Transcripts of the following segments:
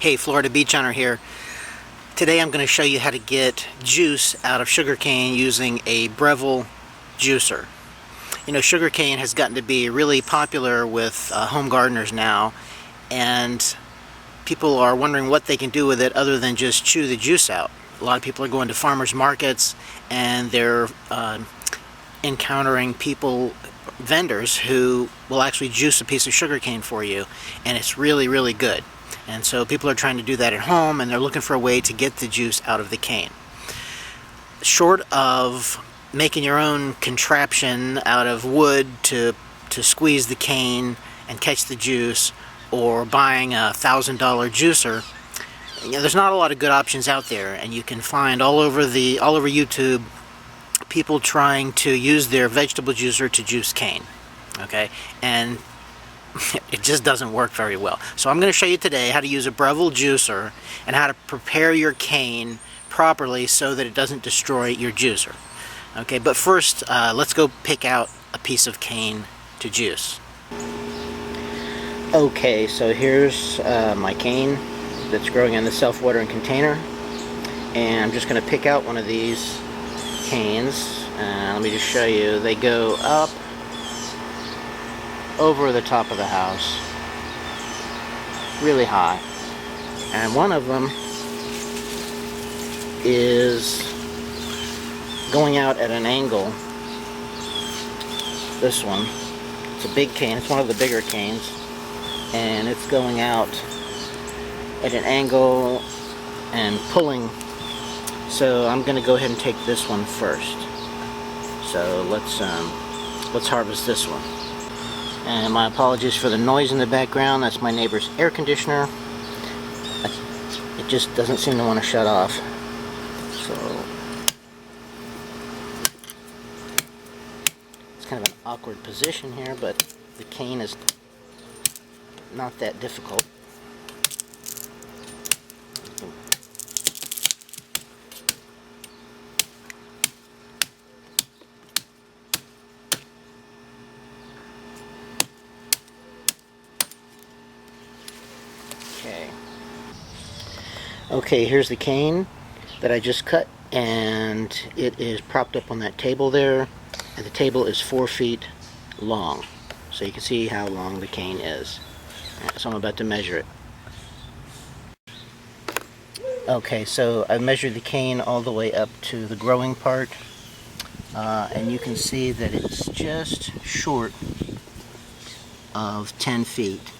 Hey, Florida Beach Hunter here. Today I'm going to show you how to get juice out of sugarcane using a Breville juicer. You know, sugarcane has gotten to be really popular with home gardeners now, and people are wondering what they can do with it other than just chew the juice out. A lot of people are going to farmers markets and they're encountering vendors who will actually juice a piece of sugarcane for you, and it's really, really good. And so people are trying to do that at home, and they're looking for a way to get the juice out of the cane. Short of making your own contraption out of wood to squeeze the cane and catch the juice, or buying a $1,000 juicer, you know, there's not a lot of good options out there, and you can find all over YouTube people trying to use their vegetable juicer to juice cane. Okay, and it just doesn't work very well. So I'm going to show you today how to use a Breville juicer and how to prepare your cane properly so that it doesn't destroy your juicer. Okay, but first let's go pick out a piece of cane to juice. Okay, so here's my cane that's growing in the self-watering container, and I'm just going to pick out one of these canes. Let me just show you. They go up over the top of the house, really high, and one of them is going out at an angle. This one, it's a big cane, it's one of the bigger canes, and it's going out at an angle and pulling. So I'm going to go ahead and take this one first. So let's harvest this one. And my apologies for the noise in the background. That's my neighbor's air conditioner. It just doesn't seem to want to shut off. So it's kind of an awkward position here, but the cane is not that difficult. Okay, here's the cane that I just cut, and it is propped up on that table there, and the table is 4 feet long, so you can see how long the cane is. So I'm about to measure it. Okay, so I've measured the cane all the way up to the growing part, and you can see that it's just short of 10 feet.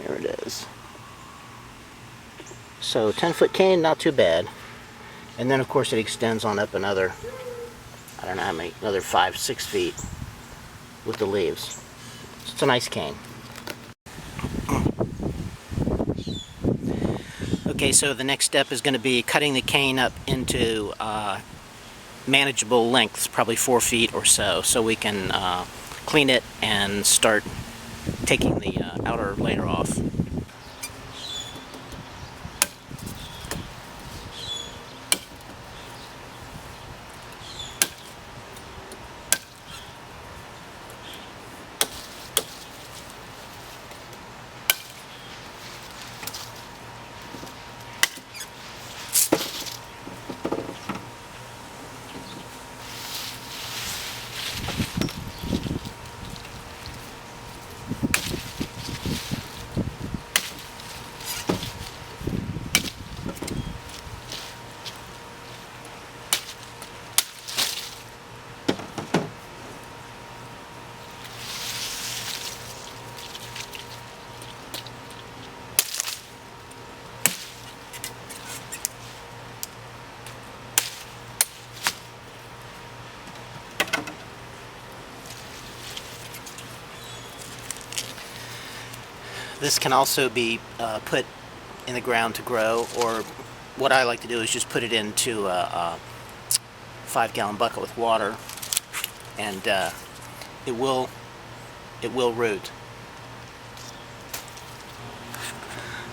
There it is. So 10-foot cane, not too bad. And then of course it extends on up another, I don't know how many, another 5-6 feet with the leaves. So it's a nice cane. Okay, so the next step is going to be cutting the cane up into manageable lengths, probably 4 feet or so we can clean it and start taking the outer layer off. This can also be put in the ground to grow, or what I like to do is just put it into a 5-gallon bucket with water, and it will root.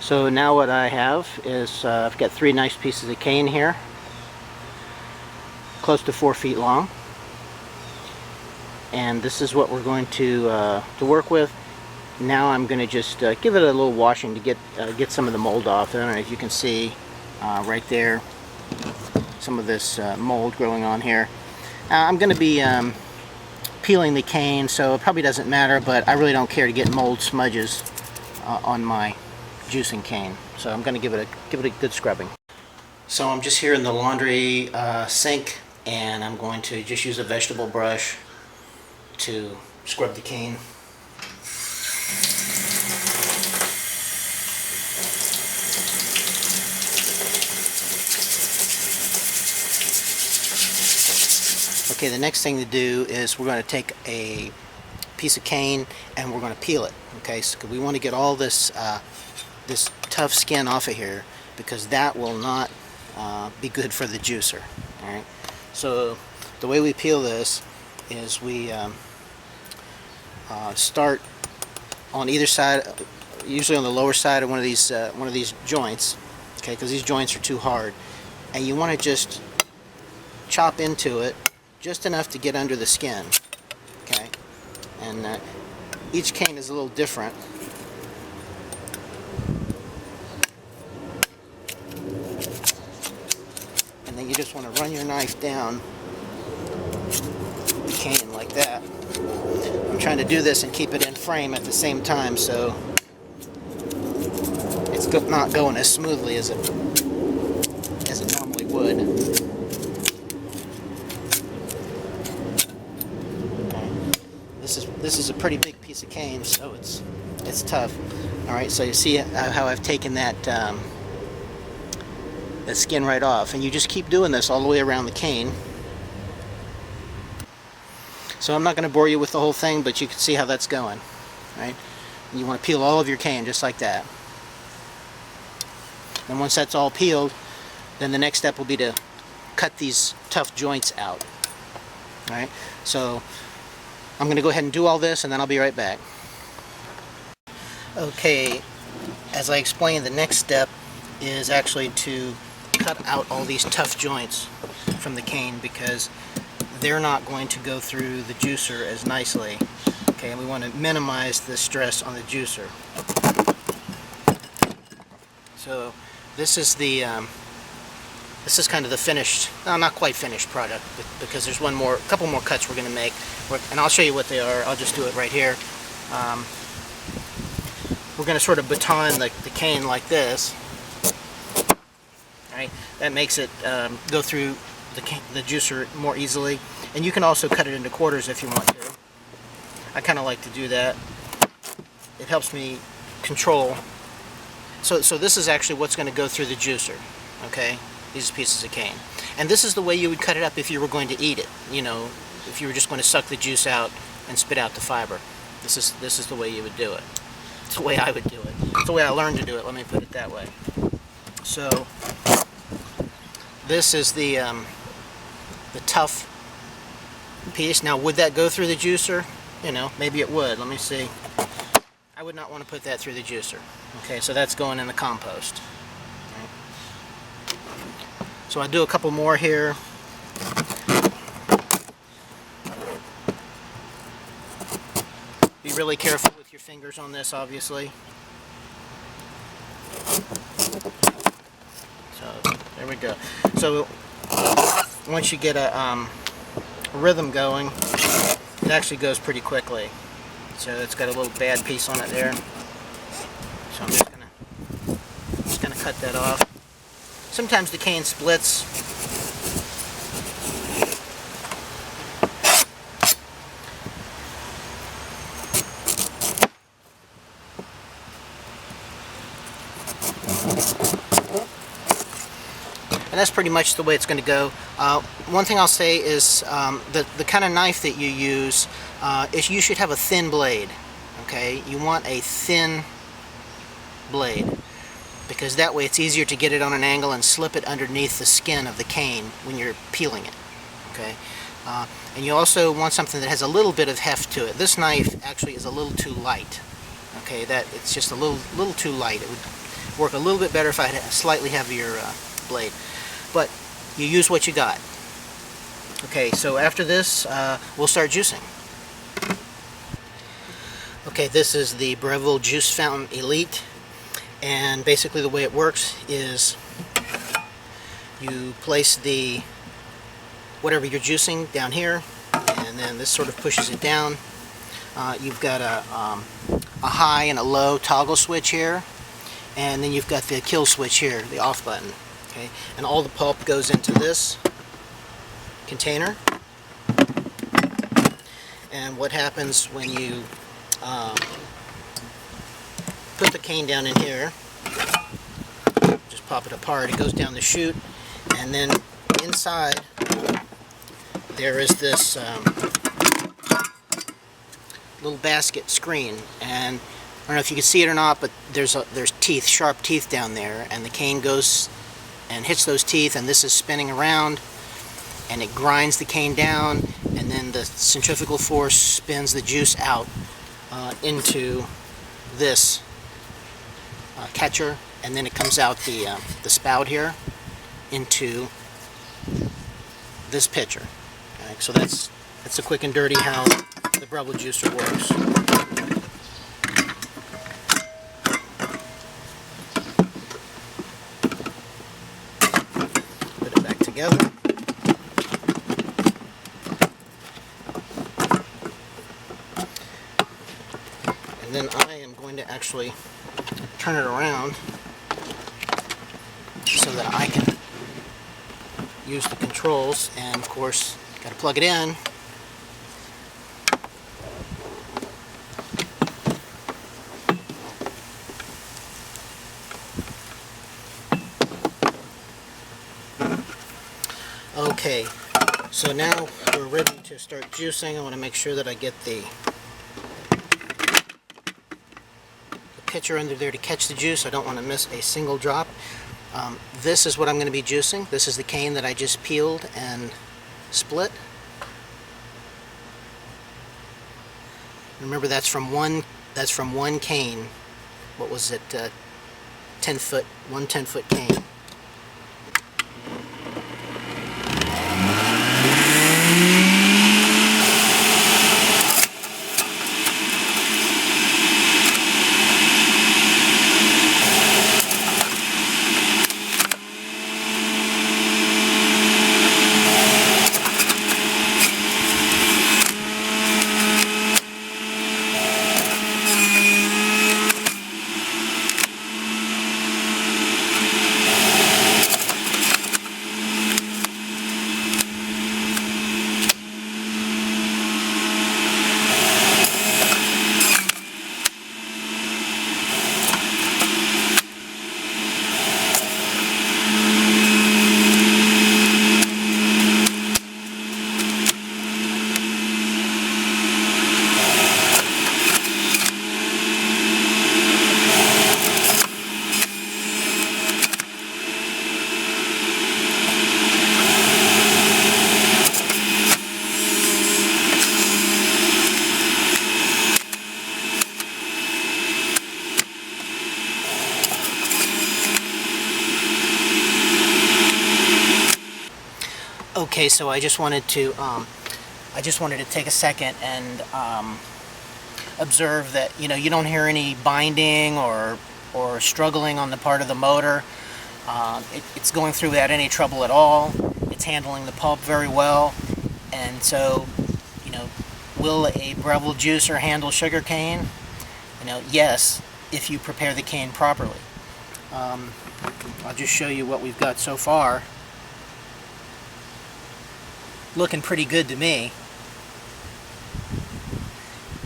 So now what I have is I've got 3 nice pieces of cane here, close to 4 feet long, and this is what we're going to work with. Now I'm going to just give it a little washing to get some of the mold off. I don't know if you can see right there some of this mold growing on here. I'm going to be peeling the cane, so it probably doesn't matter, but I really don't care to get mold smudges on my juicing cane. So I'm going to give it a good scrubbing. So I'm just here in the laundry sink, and I'm going to just use a vegetable brush to scrub the cane. Okay, the next thing to do is we're going to take a piece of cane and we're going to peel it. Okay, so we want to get all this this tough skin off of here, because that will not be good for the juicer. All right. So the way we peel this is we start on either side, usually on the lower side of one of these joints. Okay, because these joints are too hard, and you want to just chop into it just enough to get under the skin. Okay, and each cane is a little different. And then you just want to run your knife down the cane like that. I'm trying to do this and keep it in frame at the same time, so it's not going as smoothly as it normally would. This is a pretty big piece of cane, so it's tough. All right, so you see how I've taken that skin right off, and you just keep doing this all the way around the cane. So I'm not going to bore you with the whole thing, but you can see how that's going. Right? And you want to peel all of your cane just like that. And once that's all peeled, then the next step will be to cut these tough joints out. All right? So I'm going to go ahead and do all this, and then I'll be right back. Okay, as I explained, the next step is actually to cut out all these tough joints from the cane, because they're not going to go through the juicer as nicely. Okay, and we want to minimize the stress on the juicer. So this is the this is kind of the finished, not quite finished product, because there's a couple more cuts we're going to make, and I'll show you what they are. I'll just do it right here. We're going to sort of baton the cane like this. Right? That makes it go through the juicer more easily, and you can also cut it into quarters if you want to. I kind of like to do that. It helps me control. So this is actually what's going to go through the juicer. Okay. These pieces of cane. And this is the way you would cut it up if you were going to eat it. You know, if you were just going to suck the juice out and spit out the fiber. This is the way you would do it. It's the way I would do it. It's the way I learned to do it, let me put it that way. So this is the tough piece. Now, would that go through the juicer? You know, maybe it would. Let me see. I would not want to put that through the juicer. Okay, so that's going in the compost. So I'll do a couple more here. Be really careful with your fingers on this, obviously. So there we go. So once you get a rhythm going, it actually goes pretty quickly. So it's got a little bad piece on it there. So I'm just gonna cut that off. Sometimes the cane splits. And that's pretty much the way it's going to go. One thing I'll say is the kind of knife that you use is you should have a thin blade. Okay, you want a thin blade, because that way it's easier to get it on an angle and slip it underneath the skin of the cane when you're peeling it. Okay, and you also want something that has a little bit of heft to it. This knife actually is a little too light. Okay, it's just a little too light. It would work a little bit better if I had a slightly heavier blade. But you use what you got. Okay, so after this, we'll start juicing. Okay, this is the Breville Juice Fountain Elite, and basically the way it works is you place the whatever you're juicing down here, and then this sort of pushes it down. You've got a high and a low toggle switch here, and then you've got the kill switch here, the off button. Okay, and all the pulp goes into this container. And what happens when you put the cane down in here, just pop it apart, it goes down the chute, and then inside there is this little basket screen, and I don't know if you can see it or not, but there's teeth, sharp teeth down there, and the cane goes and hits those teeth, and this is spinning around, and it grinds the cane down, and then the centrifugal force spins the juice out into this catcher, and then it comes out the spout here into this pitcher. Okay, so that's a quick and dirty how the Breville Juicer works. Put it back together. And then I am going to actually turn it around so that I can use the controls, and of course got to plug it in. Okay, so now we're ready to start juicing. I want to make sure that I get the pitcher under there to catch the juice. I don't want to miss a single drop. This is what I'm going to be juicing. This is the cane that I just peeled and split. Remember, that's from one cane. What was it? 10-foot, one 10-foot cane. Okay, so I just wanted to take a second and observe that you don't hear any binding or struggling on the part of the motor. It's going through without any trouble at all. It's handling the pulp very well, and so will a Breville juicer handle sugar cane? Yes, if you prepare the cane properly. I'll just show you what we've got so far. Looking pretty good to me,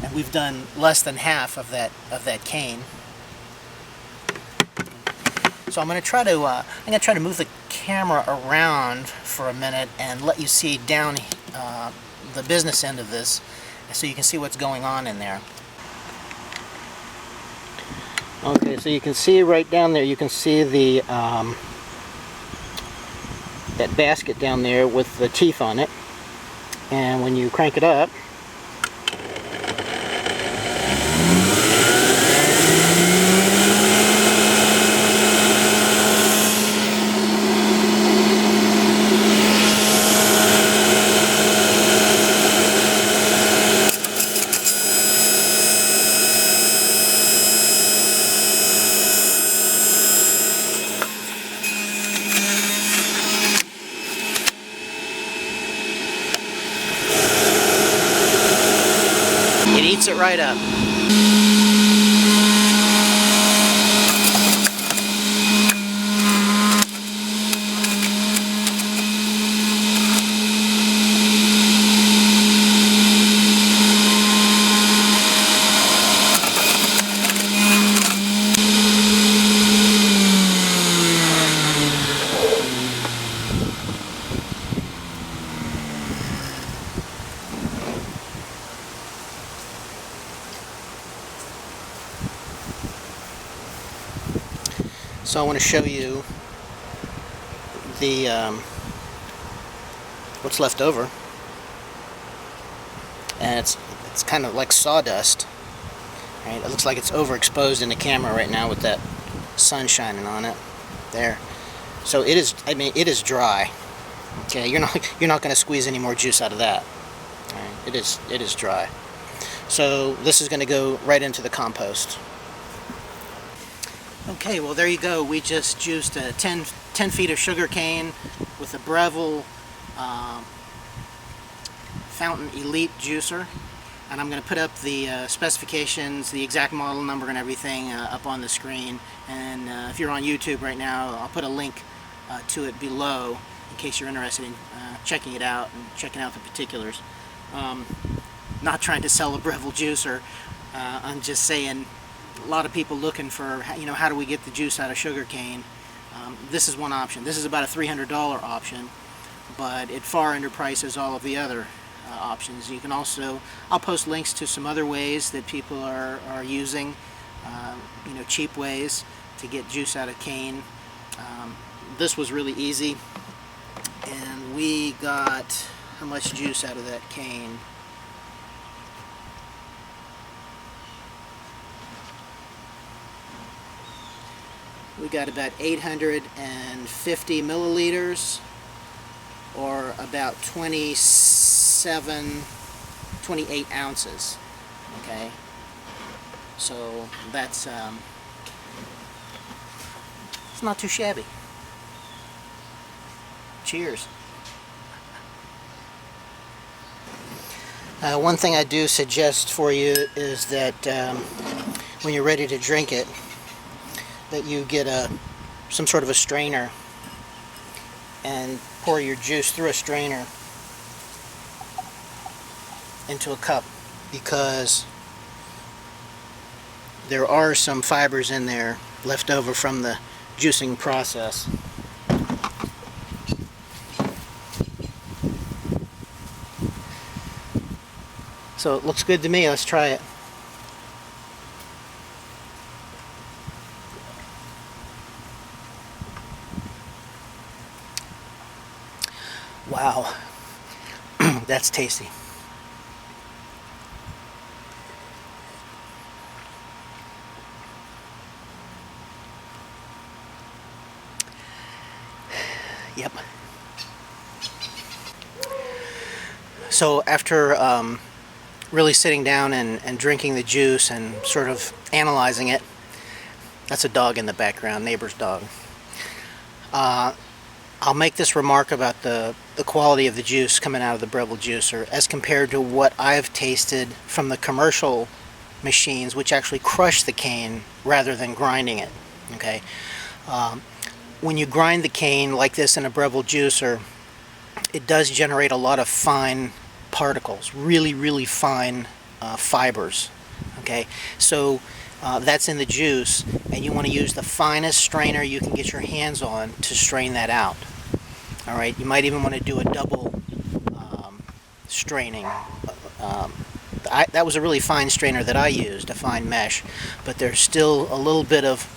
and we've done less than half of that cane. So I'm going to try to move the camera around for a minute and let you see down the business end of this, so you can see what's going on in there. Okay, so you can see right down there. You can see the that basket down there with the teeth on it, and when you crank it up, It eats it right up. So I want to show you the what's left over, and it's kind of like sawdust. Right? It looks like it's overexposed in the camera right now with that sun shining on it. There. So it is. I mean, it is dry. Okay, you're not going to squeeze any more juice out of that. Right? It is dry. So this is going to go right into the compost. Okay, well there you go. We just juiced 10 feet of sugar cane with a Breville Fountain Elite Juicer, and I'm going to put up the specifications, the exact model number and everything up on the screen, and if you're on YouTube right now, I'll put a link to it below in case you're interested in checking it out and checking out the particulars. Not trying to sell a Breville juicer, I'm just saying a lot of people looking for, how do we get the juice out of sugar cane. This is one option. This is about a $300 option, but it far underprices all of the other options. You can also, I'll post links to some other ways that people are using, cheap ways to get juice out of cane. This was really easy, and we got how much juice out of that cane? We got about 850 milliliters, or about 28 ounces. Okay, so that's it's not too shabby. Cheers. One thing I do suggest for you is that when you're ready to drink it, that you get some sort of a strainer and pour your juice through a strainer into a cup, because there are some fibers in there left over from the juicing process. So it looks good to me. Let's try it. Wow, that's tasty. Yep. So after really sitting down and drinking the juice and sort of analyzing it, that's a dog in the background, neighbor's dog. I'll make this remark about the quality of the juice coming out of the Breville Juicer as compared to what I've tasted from the commercial machines, which actually crush the cane rather than grinding it. Okay, when you grind the cane like this in a Breville Juicer, it does generate a lot of fine particles, really fine fibers. Okay, so that's in the juice, and you want to use the finest strainer you can get your hands on to strain that out. Alright, you might even want to do a double straining. That was a really fine strainer that I used, a fine mesh, but there's still a little bit of,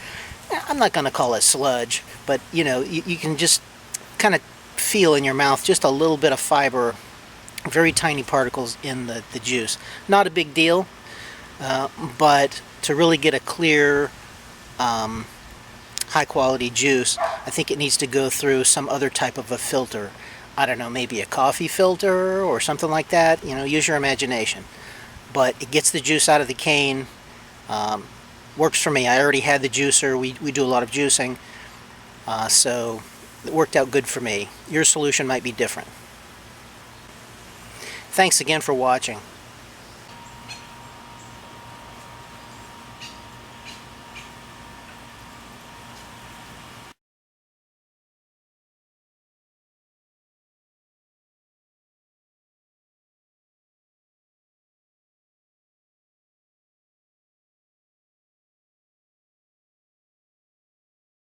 I'm not going to call it sludge, but you can just kind of feel in your mouth just a little bit of fiber, very tiny particles in the juice. Not a big deal, but to really get a clear, high quality juice, I think it needs to go through some other type of a filter. I don't know, maybe a coffee filter or something like that. Use your imagination. But it gets the juice out of the cane. Works for me. I already had the juicer. We do a lot of juicing, so it worked out good for me. Your solution might be different. Thanks again for watching.